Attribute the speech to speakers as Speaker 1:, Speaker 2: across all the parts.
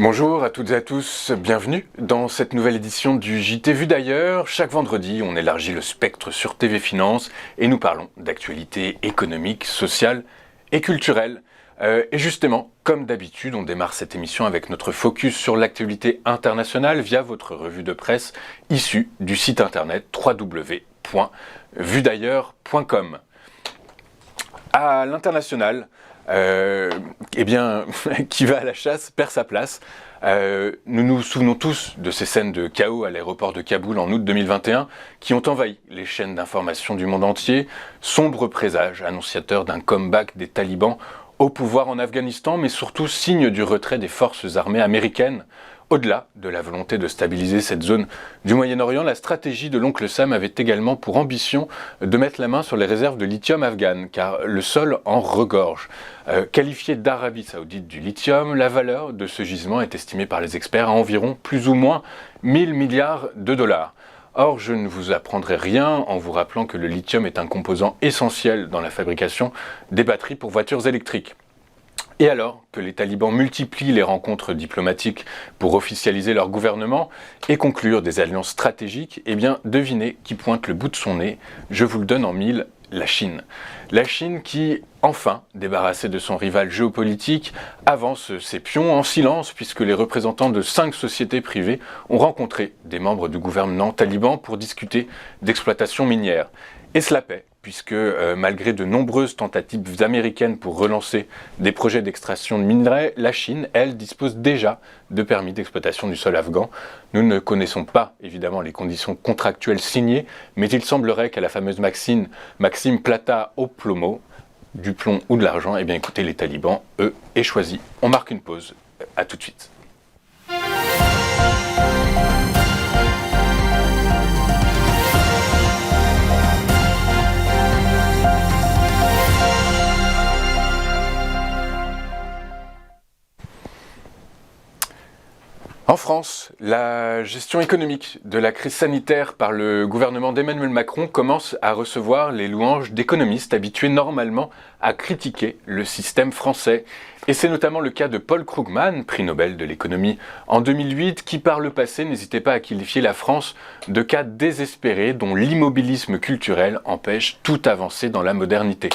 Speaker 1: Bonjour à toutes et à tous, bienvenue dans cette nouvelle édition du JT Vu d'ailleurs. Chaque vendredi, on élargit le spectre sur TV Finance et nous parlons d'actualité économique, sociale et culturelle. Et justement, comme d'habitude, on démarre cette émission avec notre focus sur l'actualité internationale via votre revue de presse issue du site internet www.vudailleurs.com. À l'international, qui va à la chasse perd sa place. Nous nous souvenons tous de ces scènes de chaos à l'aéroport de Kaboul en août 2021 qui ont envahi les chaînes d'information du monde entier. Sombre présage annonciateur d'un comeback des talibans au pouvoir en Afghanistan, mais surtout signe du retrait des forces armées américaines. Au-delà de la volonté de stabiliser cette zone du Moyen-Orient, la stratégie de l'oncle Sam avait également pour ambition de mettre la main sur les réserves de lithium afghanes, car le sol en regorge. Qualifié d'Arabie Saoudite du lithium, la valeur de ce gisement est estimée par les experts à environ plus ou moins 1000 milliards de dollars. Or, je ne vous apprendrai rien en vous rappelant que le lithium est un composant essentiel dans la fabrication des batteries pour voitures électriques. Et alors que les talibans multiplient les rencontres diplomatiques pour officialiser leur gouvernement et conclure des alliances stratégiques, eh bien devinez qui pointe le bout de son nez, je vous le donne en mille, la Chine. La Chine qui, enfin débarrassée de son rival géopolitique, avance ses pions en silence puisque les représentants de 5 sociétés privées ont rencontré des membres du gouvernement taliban pour discuter d'exploitation minière. Et cela paie, puisque malgré de nombreuses tentatives américaines pour relancer des projets d'extraction de minerais, la Chine, elle, dispose déjà de permis d'exploitation du sol afghan. Nous ne connaissons pas, évidemment, les conditions contractuelles signées, mais il semblerait qu'à la fameuse maxime plata au plomo, du plomb ou de l'argent, eh bien écoutez, les talibans, eux, aient choisi. On marque une pause. À tout de suite. En France, la gestion économique de la crise sanitaire par le gouvernement d'Emmanuel Macron commence à recevoir les louanges d'économistes habitués normalement à critiquer le système français. Et c'est notamment le cas de Paul Krugman, prix Nobel de l'économie en 2008, qui par le passé n'hésitait pas à qualifier la France de cas désespéré dont l'immobilisme culturel empêche toute avancée dans la modernité.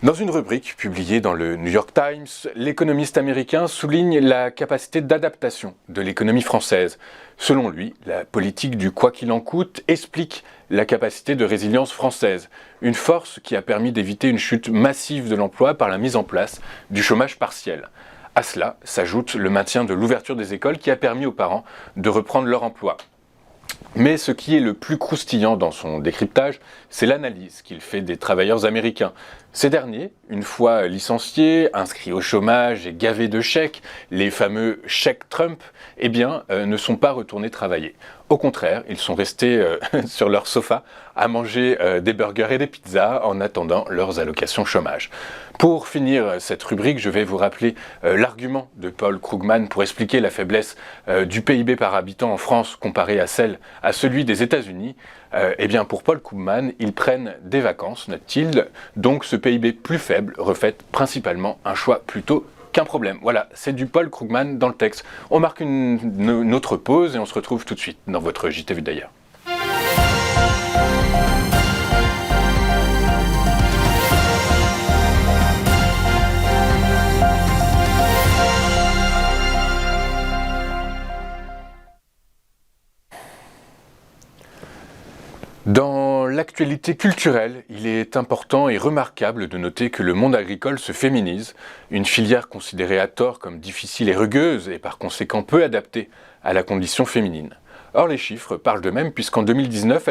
Speaker 1: Dans une rubrique publiée dans le New York Times, l'économiste américain souligne la capacité d'adaptation de l'économie française. Selon lui, la politique du quoi qu'il en coûte explique la capacité de résilience française, une force qui a permis d'éviter une chute massive de l'emploi par la mise en place du chômage partiel. À cela s'ajoute le maintien de l'ouverture des écoles qui a permis aux parents de reprendre leur emploi. Mais ce qui est le plus croustillant dans son décryptage, c'est l'analyse qu'il fait des travailleurs américains. Ces derniers, une fois licenciés, inscrits au chômage et gavés de chèques, les fameux chèques Trump, eh bien, ne sont pas retournés travailler. Au contraire, ils sont restés sur leur sofa à manger des burgers et des pizzas en attendant leurs allocations chômage. Pour finir cette rubrique, je vais vous rappeler l'argument de Paul Krugman pour expliquer la faiblesse du PIB par habitant en France comparé à celui des États-Unis. Eh bien, pour Paul Krugman, ils prennent des vacances, note-t-il, donc ce PIB plus faible reflète principalement un choix plutôt qu'un problème. Voilà, c'est du Paul Krugman dans le texte. On marque une autre pause et on se retrouve tout de suite dans votre JT Vu d'ailleurs. Dans l'actualité culturelle, il est important et remarquable de noter que le monde agricole se féminise, une filière considérée à tort comme difficile et rugueuse et par conséquent peu adaptée à la condition féminine. Or, les chiffres parlent d'eux-mêmes puisqu'en 2019,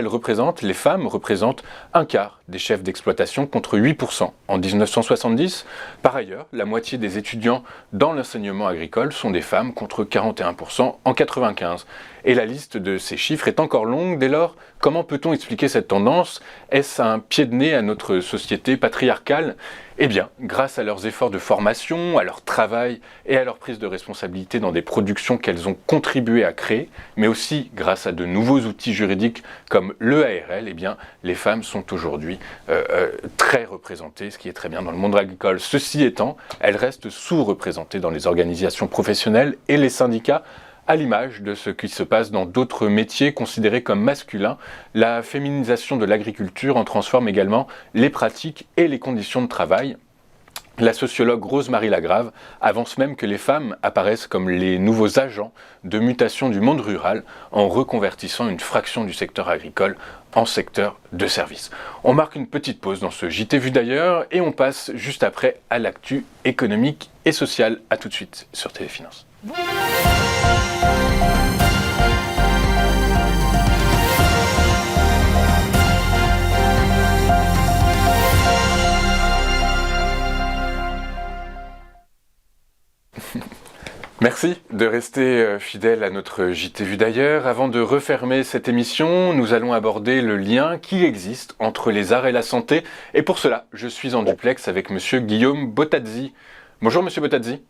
Speaker 1: les femmes représentent un quart des chefs d'exploitation contre 8% en 1970. Par ailleurs, la moitié des étudiants dans l'enseignement agricole sont des femmes contre 41% en 1995. Et la liste de ces chiffres est encore longue. Dès lors, comment peut-on expliquer cette tendance ? Est-ce un pied de nez à notre société patriarcale ? Eh bien, grâce à leurs efforts de formation, à leur travail et à leur prise de responsabilité dans des productions qu'elles ont contribué à créer, mais aussi grâce à de nouveaux outils juridiques comme l'EARL, eh bien, les femmes sont aujourd'hui très représentées, ce qui est très bien dans le monde agricole. Ceci étant, elles restent sous-représentées dans les organisations professionnelles et les syndicats, à l'image de ce qui se passe dans d'autres métiers considérés comme masculins. La féminisation de l'agriculture en transforme également les pratiques et les conditions de travail. La sociologue Rose-Marie Lagrave avance même que les femmes apparaissent comme les nouveaux agents de mutation du monde rural en reconvertissant une fraction du secteur agricole en secteur de services. On marque une petite pause dans ce JT vu d'ailleurs et on passe juste après à l'actu économique et sociale. A tout de suite sur Téléfinance. Merci de rester fidèle à notre JT vu d'ailleurs. Avant de refermer cette émission, nous allons aborder le lien qui existe entre les arts et la santé. Et pour cela, je suis en duplex avec monsieur Guillaume Bottazzi. Bonjour monsieur Bottazzi.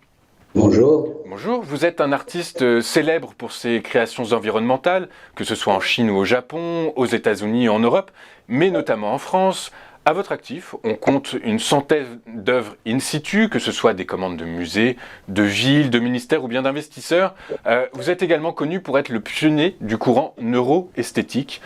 Speaker 2: Bonjour.
Speaker 1: Bonjour, vous êtes un artiste célèbre pour ses créations environnementales, que ce soit en Chine ou au Japon, aux États-Unis et en Europe, mais notamment en France. À votre actif, on compte une centaine d'œuvres in situ, que ce soit des commandes de musées, de villes, de ministères ou bien d'investisseurs. Vous êtes également connu pour être le pionnier du courant neuroesthétique.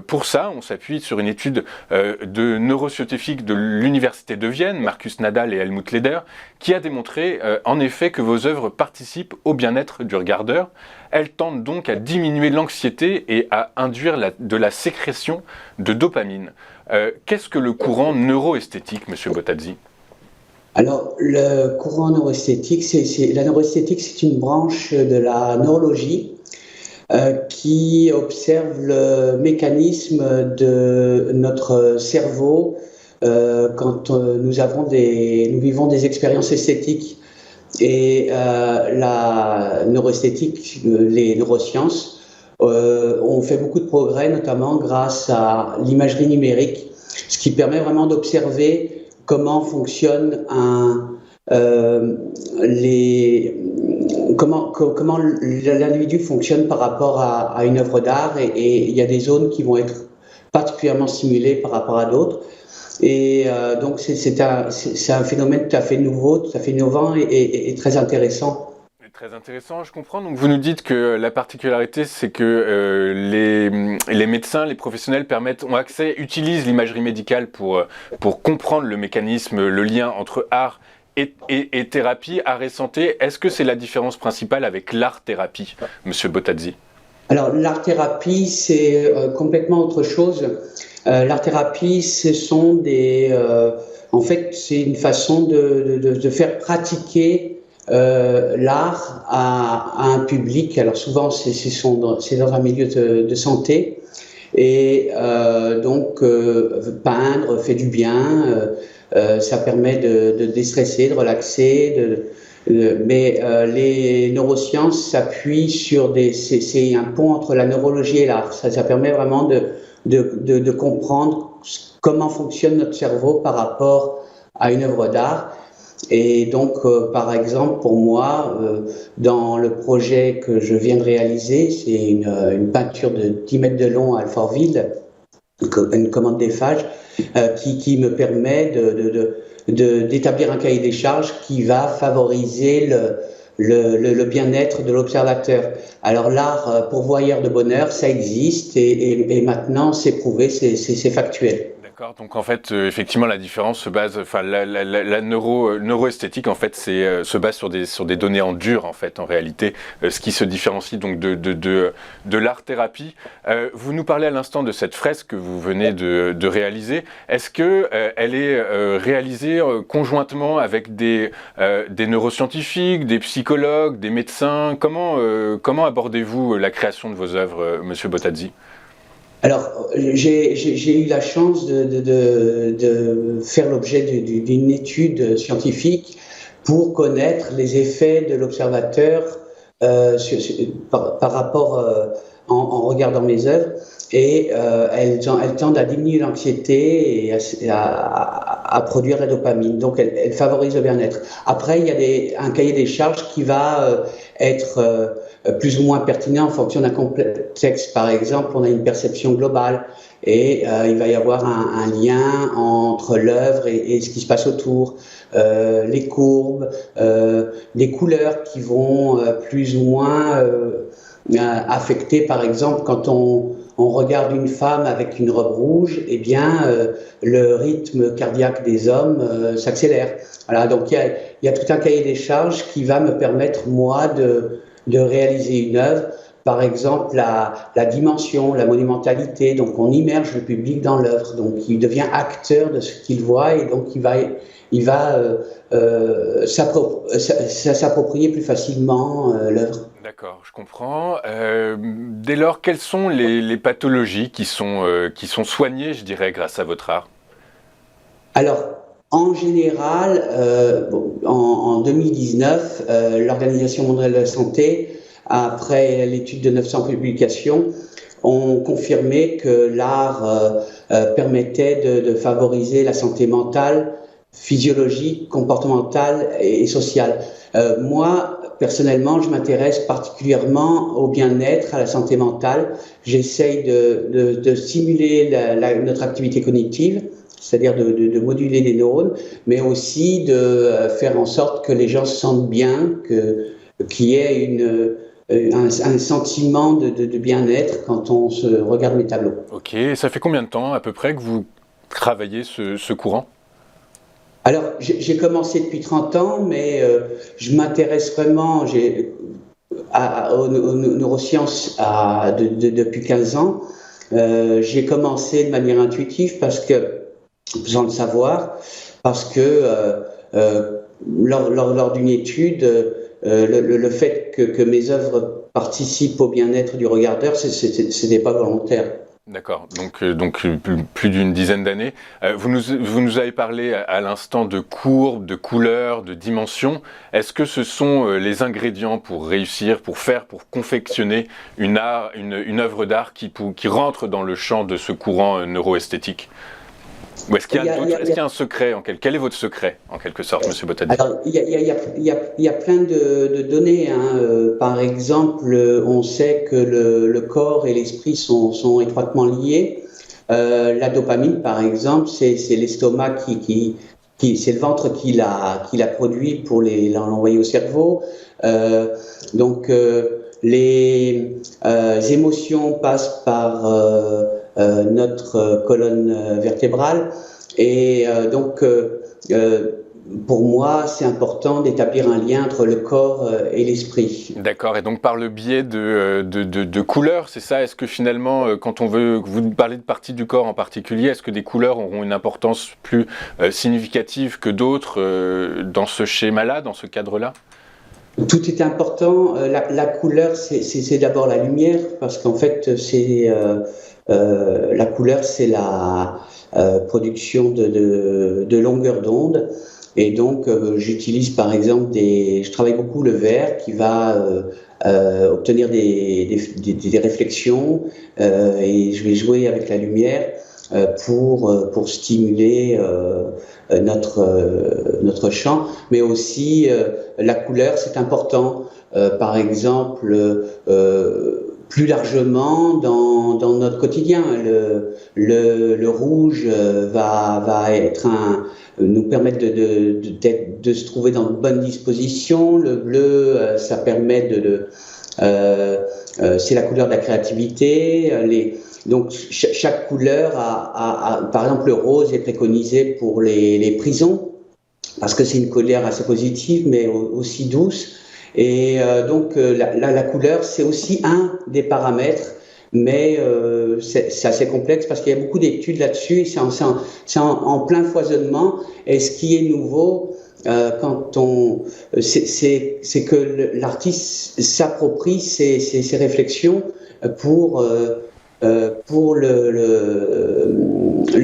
Speaker 1: Pour ça, on s'appuie sur une étude de neuroscientifiques de l'Université de Vienne, Marcus Nadal et Helmut Leder, qui a démontré en effet que vos œuvres participent au bien-être du regardeur. Elles tendent donc à diminuer l'anxiété et à induire de la sécrétion de dopamine. Qu'est-ce que le courant neuroesthétique, monsieur Bottazzi?
Speaker 2: Alors, le courant neuroesthétique, la neuroesthétique, c'est une branche de la neurologie qui observe le mécanisme de notre cerveau quand nous vivons des expériences esthétiques. Et la neuroesthétique, les neurosciences, ont fait beaucoup de progrès, notamment grâce à l'imagerie numérique, ce qui permet vraiment d'observer comment fonctionne comment l'individu fonctionne par rapport à une œuvre d'art, et il y a des zones qui vont être particulièrement stimulées par rapport à d'autres. Et donc c'est un phénomène tout à fait nouveau, tout à fait innovant et très intéressant.
Speaker 1: Très intéressant, je comprends. Donc vous nous dites que la particularité, c'est que les médecins, les professionnels utilisent l'imagerie médicale pour comprendre le mécanisme, le lien entre art et thérapie, art et santé. Est-ce que c'est la différence principale avec l'art-thérapie, monsieur Bottazzi?
Speaker 2: Alors l'art-thérapie, c'est complètement autre chose. L'art-thérapie, ce sont en fait, c'est une façon de faire pratiquer l'art à un public. Alors souvent c'est dans un milieu de santé, et donc peindre fait du bien, ça permet de déstresser, de relaxer, mais les neurosciences s'appuient sur c'est un pont entre la neurologie et l'art. Ça permet vraiment de comprendre comment fonctionne notre cerveau par rapport à une œuvre d'art. Et donc, par exemple, pour moi, dans le projet que je viens de réaliser, c'est une peinture de 10 mètres de long à Alfortville, une commande des phages, qui me permet d'établir un cahier des charges qui va favoriser le bien-être de l'observateur. Alors l'art pourvoyeur de bonheur, ça existe, et maintenant c'est prouvé, c'est factuel.
Speaker 1: D'accord, donc en fait, effectivement, la différence se base, enfin, la neuroesthétique, en fait, se base sur des données en dur, en fait, en réalité, ce qui se différencie donc de l'art-thérapie. Vous nous parlez à l'instant de cette fresque que vous venez de réaliser. Est-ce que elle est réalisée conjointement avec des neuroscientifiques, des psychologues, des médecins? Comment abordez-vous la création de vos œuvres, monsieur Bottazzi?
Speaker 2: Alors, j'ai eu la chance de faire l'objet d'une étude scientifique pour connaître les effets de l'observateur par rapport en regardant mes œuvres, et elles tendent à diminuer l'anxiété et à produire la dopamine. Donc, elle favorise le bien-être. Après, il y a un cahier des charges qui va être plus ou moins pertinent en fonction d'un contexte. Par exemple, on a une perception globale et il va y avoir un lien entre l'œuvre et ce qui se passe autour. Les courbes, les couleurs qui vont plus ou moins affecter, par exemple, quand on regarde une femme avec une robe rouge, eh bien, le rythme cardiaque des hommes s'accélère. Voilà, donc il y a tout un cahier des charges qui va me permettre, moi, de réaliser une œuvre. Par exemple, la dimension, la monumentalité. Donc, on immerge le public dans l'œuvre. Donc, il devient acteur de ce qu'il voit et donc il va s'approprier plus facilement l'œuvre.
Speaker 1: D'accord, je comprends. Dès lors, quelles sont les pathologies qui sont soignées, je dirais, grâce à votre art?
Speaker 2: Alors, en général, en 2019, l'Organisation mondiale de la santé, après l'étude de 900 publications, ont confirmé que l'art permettait de favoriser la santé mentale, physiologique, comportementale et sociale. Moi, personnellement, je m'intéresse particulièrement au bien-être, à la santé mentale. J'essaye de stimuler notre activité cognitive, c'est-à-dire de moduler des neurones, mais aussi de faire en sorte que les gens se sentent bien, qu'il y ait un sentiment de bien-être quand on se regarde mes tableaux.
Speaker 1: Ok, et ça fait combien de temps à peu près que vous travaillez ce courant?
Speaker 2: Alors, j'ai commencé depuis 30 ans, mais je m'intéresse vraiment aux neurosciences depuis 15 ans. J'ai commencé de manière intuitive sans le savoir, parce que lors d'une étude, le fait que mes œuvres participent au bien-être du regardeur, c'était pas volontaire.
Speaker 1: D'accord, donc plus d'une dizaine d'années. Vous nous avez parlé à l'instant de courbes, de couleurs, de dimensions. Est-ce que ce sont les ingrédients pour réussir, pour confectionner une œuvre d'art qui rentre dans le champ de ce courant neuroesthétique? Ou est-ce qu'il y a un doute? Est-ce qu'il y a un secret? Quel est votre secret, en quelque sorte, Monsieur Bottadi?
Speaker 2: Alors, il y a plein de données, hein. Par exemple, on sait que le corps et l'esprit sont étroitement liés. La dopamine, par exemple, c'est l'estomac c'est le ventre qui la produit pour l'envoyer au cerveau. Donc, les émotions passent par notre colonne vertébrale et donc pour moi, c'est important d'établir un lien entre le corps et l'esprit.
Speaker 1: D'accord, et donc par le biais de couleurs, c'est ça? Est-ce que finalement, quand vous parlez de parties du corps en particulier, est-ce que des couleurs auront une importance plus significative que d'autres dans ce schéma-là, dans ce cadre-là?
Speaker 2: Tout est important. La couleur, c'est d'abord la lumière, parce qu'en fait, la couleur, c'est la production de longueurs d'onde. Et donc, j'utilise par exemple je travaille beaucoup le vert qui va obtenir des réflexions et je vais jouer avec la lumière pour stimuler notre champ, mais aussi la couleur, c'est important. Par exemple, plus largement dans notre quotidien, le rouge va nous permettre de se trouver dans de bonnes dispositions. Le bleu, ça permet c'est la couleur de la créativité. Donc chaque couleur par exemple, le rose est préconisé pour les prisons parce que c'est une couleur assez positive mais aussi douce. Et donc la couleur, c'est aussi un des paramètres, mais c'est assez complexe parce qu'il y a beaucoup d'études là-dessus et c'est en plein foisonnement. Et ce qui est nouveau, c'est que l'artiste s'approprie ces réflexions pour le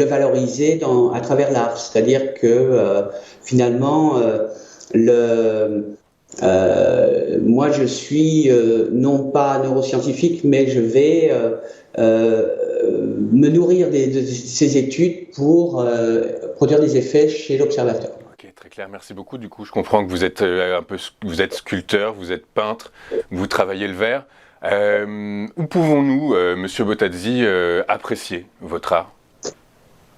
Speaker 2: valoriser à travers l'art. C'est-à-dire que finalement, moi, je suis non pas neuroscientifique, mais je vais me nourrir de ces études pour produire des effets chez l'observateur.
Speaker 1: Ok, très clair, merci beaucoup. Du coup, je comprends que vous êtes vous êtes sculpteur, vous êtes peintre, vous travaillez le verre. Où pouvons-nous, Monsieur Bottazzi, apprécier votre art?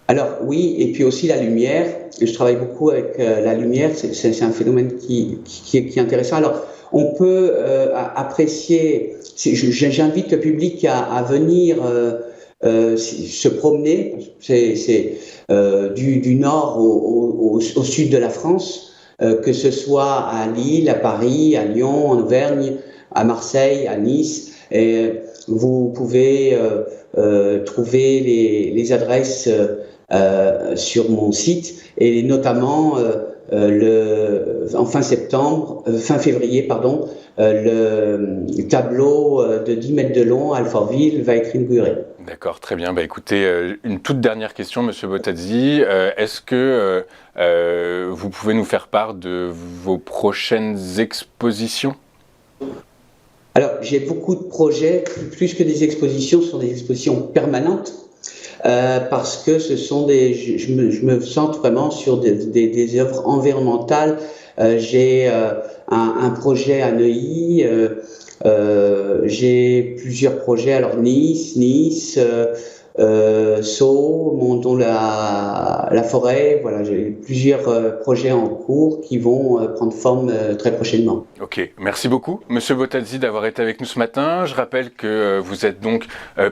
Speaker 2: Alors oui, et puis aussi la lumière. Je travaille beaucoup avec la lumière, c'est un phénomène qui est intéressant. Alors on peut apprécier, j'invite le public à venir se promener, c'est du nord au sud de la France, que ce soit à Lille, à Paris, à Lyon, en Auvergne, à Marseille, à Nice. Et vous pouvez trouver les adresses sur mon site, et notamment fin février, le tableau de 10 mètres de long à Alfortville va être inauguré.
Speaker 1: D'accord, très bien. Bah, écoutez, une toute dernière question, Monsieur Bottazzi. Est-ce que vous pouvez nous faire part de vos prochaines expositions?
Speaker 2: Alors, j'ai beaucoup de projets, plus que des expositions, ce sont des expositions permanentes. Parce que ce sont je me centre vraiment sur des œuvres environnementales. J'ai un projet à Neuilly, j'ai plusieurs projets, alors Nice, Sceaux, Monton la Forêt, voilà, j'ai plusieurs projets en cours qui vont prendre forme très prochainement.
Speaker 1: Ok, merci beaucoup Monsieur Bottazzi d'avoir été avec nous ce matin. Je rappelle que vous êtes donc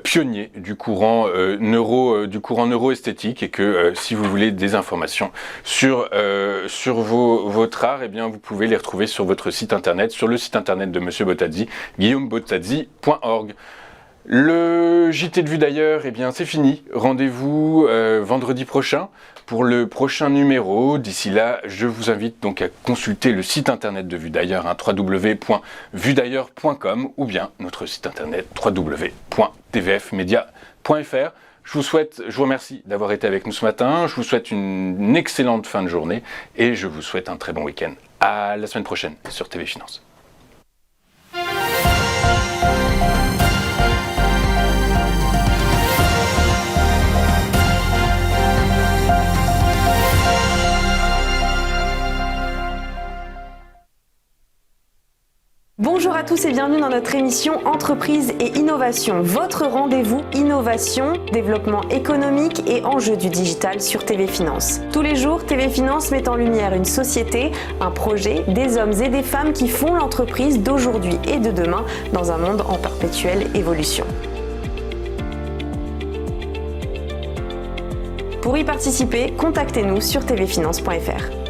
Speaker 1: pionnier du courant neuroesthétique, et que si vous voulez des informations sur votre art, eh bien vous pouvez les retrouver sur votre site internet, sur le site internet de Monsieur Bottazzi, guillaumebottazzi.org. Le JT de Vue d'ailleurs, eh bien c'est fini. Rendez-vous vendredi prochain pour le prochain numéro. D'ici là, je vous invite donc à consulter le site internet de Vue d'ailleurs, www.vuedailleurs.com, ou bien notre site internet www.tvfmedia.fr. Je vous remercie d'avoir été avec nous ce matin. Je vous souhaite une excellente fin de journée et je vous souhaite un très bon week-end. À la semaine prochaine sur TV Finance.
Speaker 3: Bonjour à tous et bienvenue dans notre émission Entreprise et Innovation, votre rendez-vous innovation, développement économique et enjeux du digital sur TV Finance. Tous les jours, TV Finance met en lumière une société, un projet, des hommes et des femmes qui font l'entreprise d'aujourd'hui et de demain dans un monde en perpétuelle évolution. Pour y participer, contactez-nous sur tvfinance.fr.